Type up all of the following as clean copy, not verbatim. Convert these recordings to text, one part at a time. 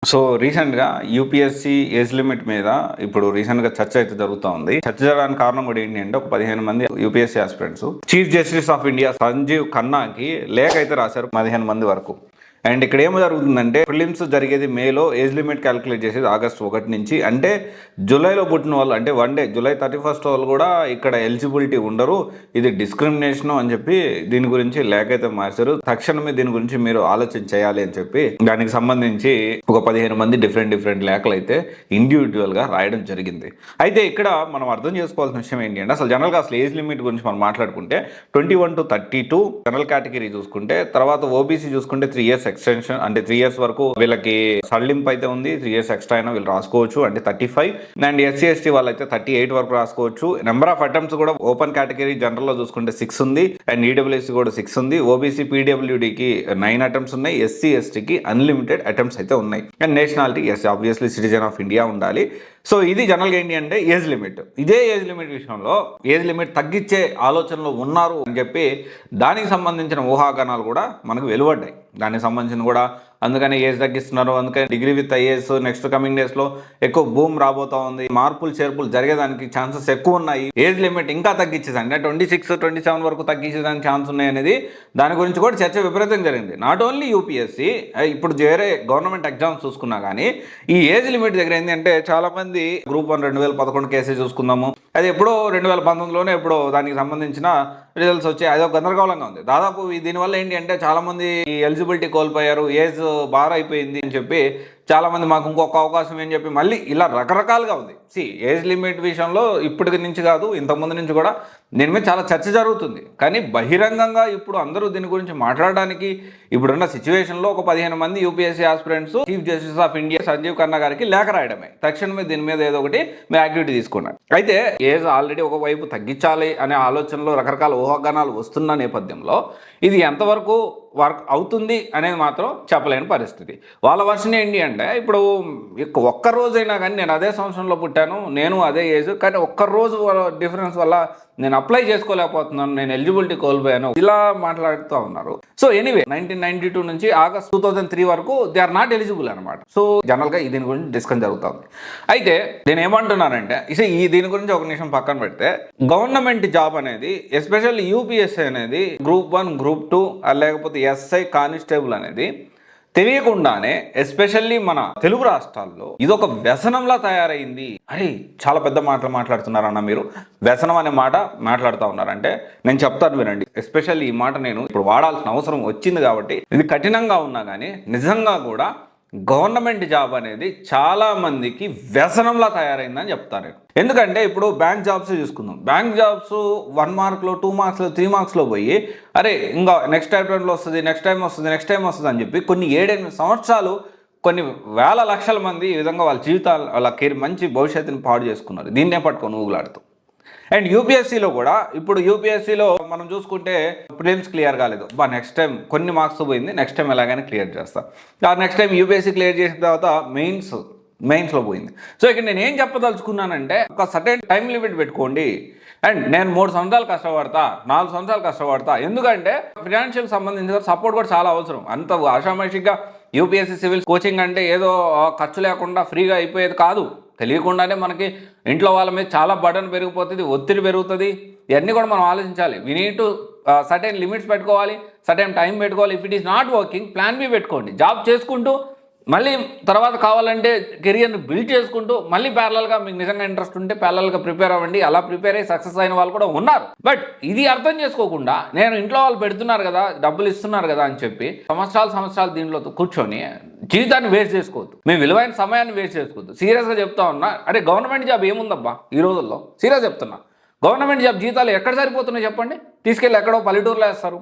So రీసెంట్గా UPSC age limit మీద ఇప్పుడు రీసెంట్గా చర్చ అయితే జరుగుతూ ఉంది. చర్చ జరగడానికి కారణం కూడా ఏంటి అంటే, ఒక 15 మంది UPSC aspirants chief justice of India Sanjiv ఖన్నాకి లేఖ అయితే రాశారు, 15 మంది వరకు. అండ్ ఇక్కడ ఏమో జరుగుతుందంటే, ప్రిలిమ్స్ జరిగేది మేలో, ఏజ్ లిమిట్ క్యాలిక్యులేట్ చేసేది ఆగస్టు 1 నుంచి. అంటే జూలైలో పుట్టిన వాళ్ళు, అంటే వన్ డే జూలై 31 వాళ్ళు కూడా ఇక్కడ ఎలిజిబిలిటీ ఉండరు, ఇది డిస్క్రిమినేషన్ అని చెప్పి దీని గురించి లేఖ అయితే మార్చారు. తక్షణమే దీని గురించి మీరు ఆలోచన చేయాలి అని చెప్పి దానికి సంబంధించి ఒక 15 మంది డిఫరెంట్ లేఖలు అయితే ఇండివిజువల్గా రాయడం జరిగింది. అయితే ఇక్కడ మనం అర్థం చేసుకోవాల్సిన విషయం ఏంటి అంటే, అసలు జనరల్గా అసలు ఏజ్ లిమిట్ గురించి మనం మాట్లాడుకుంటే 21 to 32 జనరల్ కేటగిరీ చూసుకుంటే, తర్వాత ఓబీసీ చూసుకుంటే 3 years ఎక్స్టెన్షన్, అంటే 3 years వరకు వీళ్ళకి సడలింపు అయితే ఉంది. 3 years ఎక్స్ట్రా అయినా వీళ్ళు రాసుకోవచ్చు, అంటే 35. అండ్ ఎస్సీ ఎస్టీ వాళ్ళైతే 38 వరకు రాసుకోవచ్చు. నెంబర్ ఆఫ్ అటెంప్ట్స్ కూడా ఓపెన్ కేటగిరీ జనరల్ లో చూసుకుంటే 6 ఉంది, అండ్ ఈడబ్ల్యూఎస్సీ కూడా 6 ఉంది. ఓబీసీ పీడబ్ల్యూడీకి 9 అటెంప్ట్స్ ఉన్నాయి. ఎస్సీ ఎస్టీకి అన్లిమిటెడ్ అటెంప్ట్స్ అయితే ఉన్నాయి. And nationality obviously citizen of India ఉండాలి. సో ఇది జనరల్గా ఏంటి అంటే ఏజ్ లిమిట్. ఇదే ఏజ్ లిమిట్ విషయంలో ఏజ్ లిమిట్ తగ్గించే ఆలోచనలో ఉన్నారు అని చెప్పి దానికి సంబంధించిన ఊహాగానాలు కూడా మనకు వెలువడ్డాయి. దానికి సంబంధించిన కూడా అందుకని ఏజ్ తగ్గిస్తున్నారు, అందుకని degree with IAS next coming డేస్లో ఎక్కువ బూమ్ రాబోతా ఉంది, మార్పులు చేర్పులు జరిగేదానికి ఛాన్సెస్ ఎక్కువ ఉన్నాయి, ఏజ్ లిమిట్ ఇంకా తగ్గించేది అంటే 26, 27 వరకు తగ్గించేదానికి ఛాన్స్ ఉన్నాయి అనేది దాని గురించి కూడా చర్చ విపరీతంగా జరిగింది. నాట్ ఓన్లీ యూపీఎస్సీ, ఇప్పుడు వేరే గవర్నమెంట్ ఎగ్జామ్స్ చూసుకున్నా కానీ ఈ ఏజ్ లిమిట్ దగ్గర ఏంటి అంటే, చాలామంది గ్రూప్ 1 2011 కేసే చూసుకుందాము, అది ఎప్పుడో 2019లోనే ఎప్పుడో దానికి సంబంధించిన రిజల్ట్స్ వచ్చాయి. అదొక గందరగోళంగా ఉంది. దాదాపు దీనివల్ల ఏంటి అంటే, చాలామంది ఎలిజిబిలిటీ కోల్పోయారు, ఏజ్ బార్ అయిపోయింది అని చెప్పి చాలామంది మాకు ఇంకొక అవకాశం అని చెప్పి మళ్ళీ ఇలా రకరకాలుగా ఉంది. ఏజ్ లిమిట్ విషయంలో ఇప్పటికి నుంచి కాదు, ఇంతకుముందు నుంచి కూడా దీని మీద చాలా చర్చ జరుగుతుంది. కానీ బహిరంగంగా ఇప్పుడు అందరూ దీని గురించి మాట్లాడడానికి ఇప్పుడున్న సిచ్యువేషన్లో ఒక 15 మంది UPSC aspirants chief justice of India Sanjiv Khanna గారికి లేఖ రాయడమే. తక్షణమే దీని మీద ఏదో ఒకటి మీరు యాక్టివిటీ తీసుకున్నారు. అయితే ఏజ్ ఆల్రెడీ ఒకవైపు తగ్గించాలి అనే ఆలోచనలో రకరకాల ఊహాగానాలు వస్తున్న నేపథ్యంలో ఇది ఎంతవరకు వర్క్ అవుతుంది అనేది మాత్రం చెప్పలేని పరిస్థితి. వాళ్ళ వర్షన్ ఏంటి అంటే, ఇప్పుడు ఒక్కరోజైనా కానీ నేను అదే సంవత్సరంలో పుట్టాను, నేను అదే ఏజ్, కానీ ఒక్కరోజు డిఫరెన్స్ వల్ల నేను అప్లై చేసుకోలేకపోతున్నాను, నేను ఎలిజిబిలిటీ కోల్పోయాను, ఇలా మాట్లాడుతూ ఉన్నారు. సో ఎనీవే 1992 నుంచి ఆగస్ట్ 2003 వరకు దే ఆర్ నాట్ ఎలిజిబుల్ అనమాట. సో జనరల్గా దీని గురించి డిస్కషన్ జరుగుతుంది. అయితే నేను ఏమంటున్నానంటే, దీని గురించి ఒక నిమిషం పక్కన పెడితే, గవర్నమెంట్ జాబ్ అనేది ఎస్పెషల్లీ యూపీఎస్సీ అనేది గ్రూప్ 1, గ్రూప్ 2 లేకపోతే ఎస్ఐ కానిస్టేబుల్ అనేది తెలియకుండానే ఎస్పెషల్లీ మన తెలుగు రాష్ట్రాల్లో ఇదొక వ్యసనంలా తయారైంది. అరే చాలా పెద్ద మాటలు మాట్లాడుతున్నారన్న మీరు, వ్యసనం అనే మాట మాట్లాడుతూ ఉన్నారంటే నేను చెప్తాను వినండి. ఎస్పెషల్లీ ఈ మాట నేను ఇప్పుడు వాడాల్సిన అవసరం వచ్చింది కాబట్టి, ఇది కఠినంగా ఉన్నా కానీ నిజంగా కూడా గవర్నమెంట్ జాబ్ అనేది చాలా మందికి వ్యసనంలా తయారైందని చెప్తాను. ఎందుకంటే ఇప్పుడు బ్యాంక్ జాబ్స్ చూసుకుందాం. బ్యాంక్ జాబ్స్ 1 మార్క్లో 2 మార్క్స్లో 3 మార్క్స్లో పోయి అరే ఇంకా నెక్స్ట్ టైంలో వస్తుంది, నెక్స్ట్ టైం వస్తుంది అని చెప్పి కొన్ని 7-8 సంవత్సరాలు కొన్ని వేల లక్షల మంది ఈ విధంగా వాళ్ళ జీవితాలు, వాళ్ళ మంచి భవిష్యత్తుని పాడు చేసుకున్నారు దీన్నే పట్టుకొని ఊగులాడుతూ. అండ్ యూపీఎస్సీలో కూడా, ఇప్పుడు యూపీఎస్సీలో మనం చూసుకుంటే ప్రిలిమ్స్ క్లియర్ కాలేదు, నెక్స్ట్ టైం కొన్ని మార్క్స్ పోయింది, నెక్స్ట్ టైం ఎలాగైనా క్లియర్ చేస్తా. నెక్స్ట్ టైం యూపీఎస్సీ క్లియర్ చేసిన తర్వాత మెయిన్స్లో పోయింది. సో ఇక్కడ నేను ఏం చెప్పదలుచుకున్నానంటే, ఒక సర్టెన్ టైం లిమిట్ పెట్టుకోండి. అండ్ నేను 3 సంవత్సరాలు కష్టపడతా, 4 సంవత్సరాలు కష్టపడతా, ఎందుకంటే ఫినాన్షియల్ సంబంధించిన సపోర్ట్ కూడా చాలా అవసరం. అంత ఆషామాషిగా యూపీఎస్సీ సివిల్ కోచింగ్ అంటే ఏదో ఖర్చు లేకుండా ఫ్రీగా అయిపోయేది కాదు. తెలియకుండానే మనకి ఇంట్లో వాళ్ళ మీద చాలా బర్డన్ పెరిగిపోతుంది, ఒత్తిడి పెరుగుతుంది. ఇవన్నీ కూడా మనం ఆలోచించాలి. We need to certain limits పెట్టుకోవాలి, సర్టెన్ టైం పెట్టుకోవాలి. If it is not working, plan B పెట్టుకోండి. జాబ్ చేసుకుంటూ మళ్ళీ తర్వాత కావాలంటే కెరియర్ని బిల్డ్ చేసుకుంటూ మళ్ళీ ప్యారలల్గా మీకు నిజంగా ఇంట్రెస్ట్ ఉంటే ప్యారలల్గా ప్రిపేర్ అవ్వండి. అలా ప్రిపేర్ అయ్యి సక్సెస్ అయిన వాళ్ళు కూడా ఉన్నారు. బట్ ఇది అర్థం చేసుకోకుండా, నేను ఇంట్లో వాళ్ళు పెడుతున్నారు కదా, డబ్బులు ఇస్తున్నారు కదా అని చెప్పి సంవత్సరాలు దీంట్లో కూర్చొని జీవితాన్ని వేస్ట్ చేసుకోవద్దు, మేము విలువైన సమయాన్ని వేస్ట్ చేసుకోవద్దు. సీరియస్గా చెప్తా ఉన్నా. అరే గవర్నమెంట్ జాబ్ ఏముందబ్బా ఈ రోజుల్లో, సీరియస్ చెప్తున్నా. గవర్నమెంట్ జాబ్ జీతాలు ఎక్కడ సరిపోతున్నాయి చెప్పండి? తీసుకెళ్ళి ఎక్కడో పల్లెటూరులో వేస్తారు,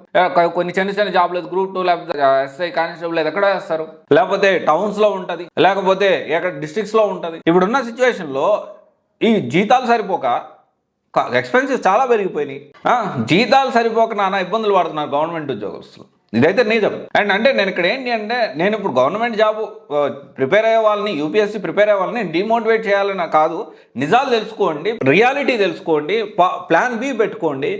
కొన్ని చిన్న జాబ్ లేదు, గ్రూప్ 2 లేకపోతే ఎస్ఐ కానిస్టేబుల్ లేదు, ఎక్కడ వేస్తారు, లేకపోతే టౌన్స్లో ఉంటుంది, లేకపోతే ఎక్కడ డిస్ట్రిక్ట్స్లో ఉంటుంది. ఇప్పుడున్న సిచ్యువేషన్లో ఈ జీతాలు సరిపోక ఎక్స్పెన్సెస్ చాలా పెరిగిపోయినాయి. జీతాలు సరిపోక నానా ఇబ్బందులు పడుతున్నారు గవర్నమెంట్ ఉద్యోగస్తులు. ఇదైతే నిజం. అండ్ అంటే నేను ఇక్కడ ఏంటి అంటే, నేను ఇప్పుడు గవర్నమెంట్ జాబ్ ప్రిపేర్ అయ్యే వాళ్ళని, యూపీఎస్సీ ప్రిపేర్ అయ్యే వాళ్ళని డిమోటివేట్ చేయాలని కాదు. నిజాలు తెలుసుకోండి, రియాలిటీ తెలుసుకోండి, ప్లాన్ బి పెట్టుకోండి.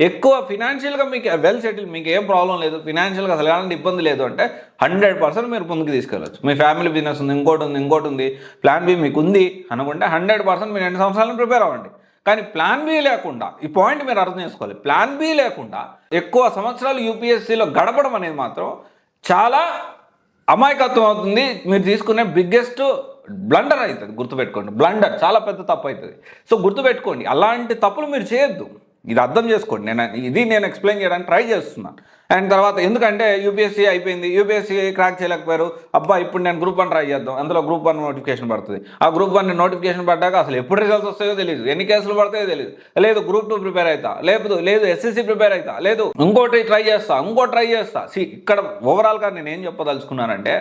ఎక్కువ ఫినాన్షియల్గా మీకు వెల్ సెటిల్, మీకు ఏం ప్రాబ్లం లేదు, ఫినాన్షియల్గా అసలు ఎలాంటి ఇబ్బంది లేదు అంటే 100% మీరు ముందుకు తీసుకెళ్ళచ్చు. మీ ఫ్యామిలీ బిజినెస్ ఉంది, ఇంకోటి ఉంది, ప్లాన్ బి మీకు ఉంది అనుకుంటే 100% మీరు 2 సంవత్సరాలను ప్రిపేర్ అవ్వండి. కానీ ప్లాన్ బి లేకుండా, ఈ పాయింట్ మీరు అర్థం చేసుకోవాలి, ప్లాన్ బి లేకుండా ఎక్కువ సంవత్సరాలు యూపీఎస్సీలో గడపడం అనేది మాత్రం చాలా అమాయకత్వం అవుతుంది. మీరు తీసుకునే బిగ్గెస్ట్ బ్లండర్ అవుతుంది, గుర్తుపెట్టుకోండి. బ్లండర్ చాలా పెద్ద తప్పు అవుతుంది. సో గుర్తుపెట్టుకోండి, అలాంటి తప్పులు మీరు చేయొద్దు. ఇది అర్థం చేసుకోండి. నేను ఎక్స్ప్లెయిన్ చేయడానికి ట్రై చేస్తున్నాను. అండ్ తర్వాత ఎందుకంటే యూపీఎస్సీ అయిపోయింది, యూపీఎస్సీ క్రాక్ చేయలేకపోయారు, అబ్బా ఇప్పుడు నేను గ్రూప్ 1 ట్రై చేద్దాం, అందులో గ్రూప్ 1 నోటిఫికేషన్ పడుతుంది. ఆ గ్రూప్ 1 నోటిఫికేషన్ పడ్డాక అసలు ఎప్పుడు రిజల్ట్స్ వస్తాయో తెలియదు, ఎన్ని కేసులు పడతాయో తెలియదు, లేదు గ్రూప్ 2 ప్రిపేర్ అవుతా, లేదు ఎస్ఎస్సీ ప్రిపేర్ అవుతా, లేదు ఇంకోటి ట్రై చేస్తా. ఇక్కడ ఓవరాల్గా నేను ఏం చెప్పదలుచుకున్నానంటే,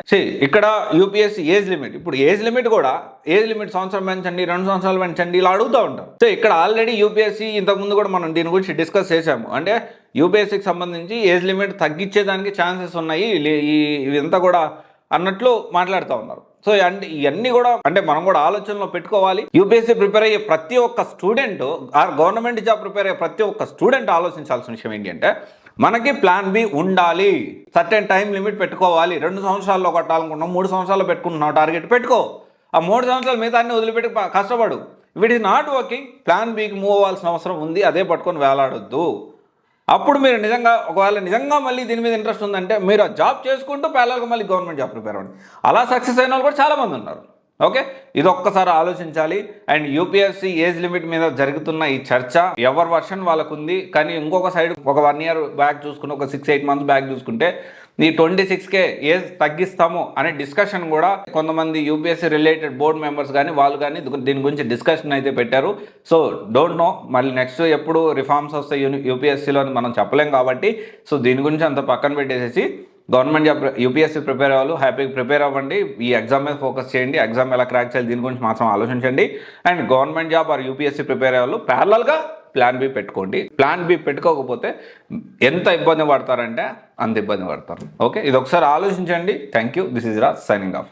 ఇక్కడ యూపీఎస్సీ ఏజ్ లిమిట్, ఇప్పుడు ఏజ్ లిమిట్ సంవత్సరం పెంచండి, 2 సంవత్సరాలు పెంచండి, ఇలా అడుగుతూ ఉంటారు. సో ఇక్కడ ఆల్రెడీ యూపీఎస్సీ ఇంతకుముందు కూడా మనం దీని గురించి డిస్కస్ చేశాము. అంటే యూపీఎస్సీకి సంబంధించి ఏజ్ లిమిట్ తగ్గించేదానికి ఛాన్సెస్ ఉన్నాయి, ఇదంతా కూడా అన్నట్లు మాట్లాడుతూ ఉన్నారు. సో ఇవన్నీ కూడా అంటే మనం కూడా ఆలోచనలో పెట్టుకోవాలి. యూపీఎస్సీ ప్రిపేర్ అయ్యే ప్రతి ఒక్క స్టూడెంట్, గవర్నమెంట్ జాబ్ ప్రిపేర్ అయ్యే ప్రతి ఒక్క స్టూడెంట్ ఆలోచించాల్సిన విషయం ఏంటి అంటే, మనకి ప్లాన్ బి ఉండాలి. సర్టెన్ టైం లిమిట్ పెట్టుకోవాలి. 2 సంవత్సరాల్లో కొట్టాలనుకుంటున్నాం, 3 సంవత్సరాల్లో పెట్టుకుంటున్నాం టార్గెట్, పెట్టుకో. ఆ 3 సంవత్సరాల మిగతా అన్ని వదిలిపెట్టి కష్టపడు. It is not working, plan బికి మూవ్ అవ్వాల్సిన అవసరం ఉంది. అదే పట్టుకొని వేలాడొద్దు. అప్పుడు మీరు నిజంగా మళ్ళీ దీని మీద ఇంట్రెస్ట్ ఉందంటే మీరు ఆ జాబ్ చేసుకుంటూ ప్యారలల్గా మళ్ళీ గవర్నమెంట్ జాబ్ ప్రిపేర్ అవ్వండి. అలా సక్సెస్ అయిన వాళ్ళు కూడా చాలామంది ఉన్నారు. ఓకే, ఇది ఒక్కసారి ఆలోచించాలి. అండ్ యూపీఎస్సీ ఏజ్ లిమిట్ మీద జరుగుతున్న ఈ చర్చ ఎవరి వర్షన్ వాళ్ళకు ఉంది. కానీ ఇంకొక సైడ్ ఒక 1 year బ్యాక్ చూసుకుంటే, ఒక 6-8 months బ్యాక్ చూసుకుంటే, ఈ 26K ఏజ్ తగ్గిస్తాము అనే డిస్కషన్ కూడా కొంతమంది యూపీఎస్సీ రిలేటెడ్ బోర్డు మెంబర్స్ కానీ వాళ్ళు కానీ దీని గురించి డిస్కషన్ అయితే పెట్టారు. సో డోంట్ నో, మళ్ళీ నెక్స్ట్ ఎప్పుడు రిఫార్మ్స్ వస్తాయి యూపీఎస్సీలో మనం చెప్పలేం కాబట్టి, సో దీని గురించి అంత పక్కన పెట్టేసేసి గవర్నమెంట్ జాబ్ యూపీఎస్సీ ప్రిపేర్ అవ్వాలి, హ్యాపీగా ప్రిపేర్ అవ్వండి. ఈ ఎగ్జామ్ మీద ఫోకస్ చేయండి, ఎగ్జామ్ ఎలా క్రాక్ చేయాలి దీని గురించి మాత్రం ఆలోచించండి. And government job or UPSC prepare అవ్వాలి, ప్యారలల్గా ప్లాన్ బి పెట్టుకోండి. ప్లాన్ బి పెట్టుకోకపోతే ఎంత ఇబ్బంది పడతారంటే అంత ఇబ్బంది పడతారు. ఓకే, ఇది ఒకసారి ఆలోచించండి. Thank you. This is Raj signing off.